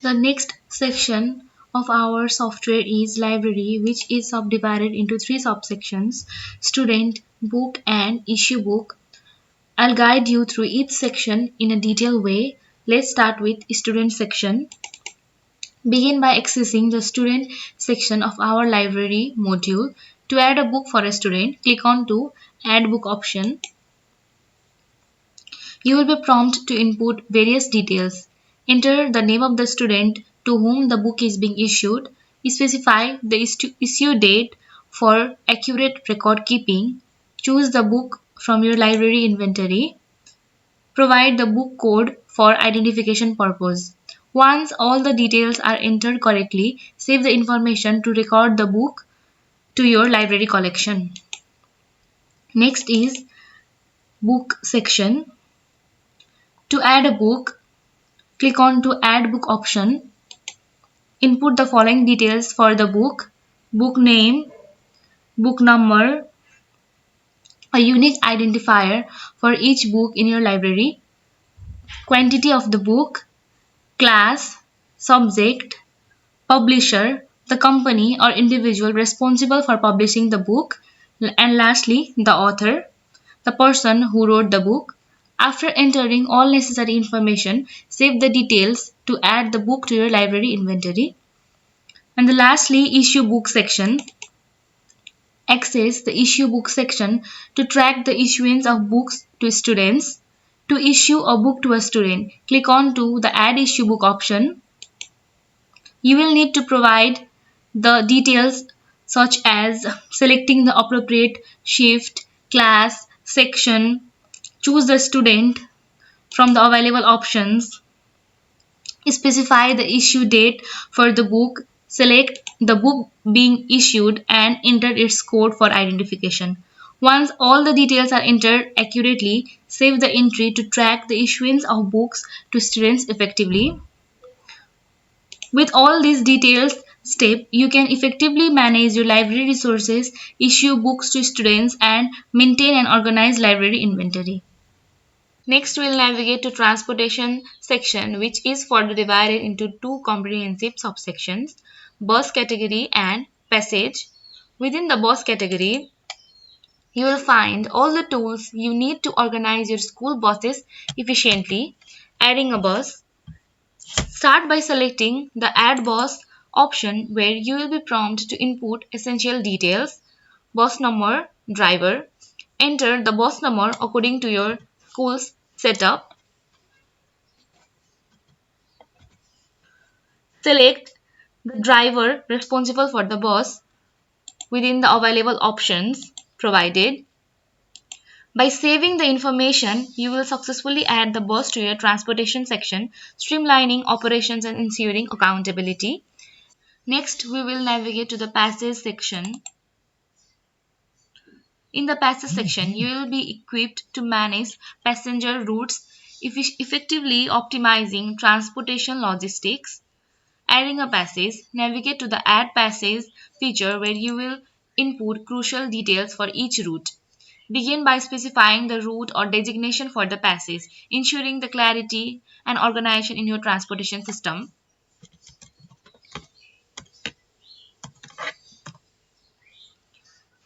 The next section of our software is library, which is subdivided into three subsections: student, book, and issue book. I'll guide you through each section in a detailed way. Let's start with student section. Begin by accessing the student section of our library module. To add a book for a student, click on to add book option. You will be prompted to input various details. Enter the name of the student to whom the book is being issued. Specify the issue date for accurate record keeping. Choose the book from your library inventory. Provide the book code for identification purpose. Once all the details are entered correctly, save the information to record the book to your library collection. Next is book section. To add a book, click on to add book option. Input the following details for the book: book name, book number, a unique identifier for each book in your library, quantity of the book, class, subject, publisher, the company or individual responsible for publishing the book, and lastly, the author, the person who wrote the book. After entering all necessary information, save the details to add the book to your library inventory. And lastly, issue book section. Access the issue book section to track the issuance of books to students. To issue a book to a student, click on to the add issue book option. You will need to provide the details such as selecting the appropriate shift, class, section, choose the student from the available options, specify the issue date for the book, select the book being issued and enter its code for identification. Once all the details are entered accurately, save the entry to track the issuance of books to students effectively. With all these details steps, you can effectively manage your library resources, issue books to students, and maintain an organized library inventory. Next, we'll navigate to transportation section, which is further divided into two comprehensive subsections: bus category and passage. Within the bus category, you will find all the tools you need to organize your school buses efficiently. Adding a bus. Start by selecting the Add Bus option, where you will be prompted to input essential details: bus number, driver. Enter the bus number according to your school's setup. Select the driver responsible for the bus within the available options provided. By saving the information, you will successfully add the bus to your transportation section, streamlining operations and ensuring accountability. Next, we will navigate to the passage section. In the passage section, you will be equipped to manage passenger routes, effectively optimizing transportation logistics. Adding a passage, navigate to the Add Passage feature, where you will input crucial details for each route. Begin by specifying the route or designation for the passage, ensuring the clarity and organization in your transportation system.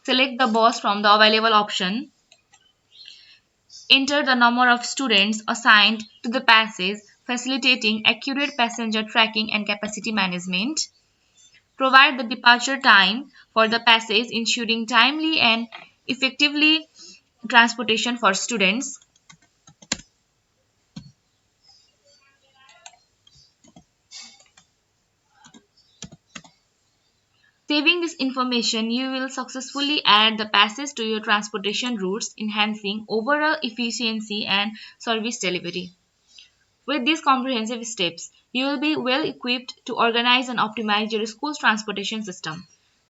Select the bus from the available option. Enter the number of students assigned to the passage, facilitating accurate passenger tracking and capacity management. Provide the departure time for the passage, ensuring timely and effectively transportation for students. Saving this information, you will successfully add the passage to your transportation routes, enhancing overall efficiency and service delivery. With these comprehensive steps, you will be well equipped to organize and optimize your school's transportation system.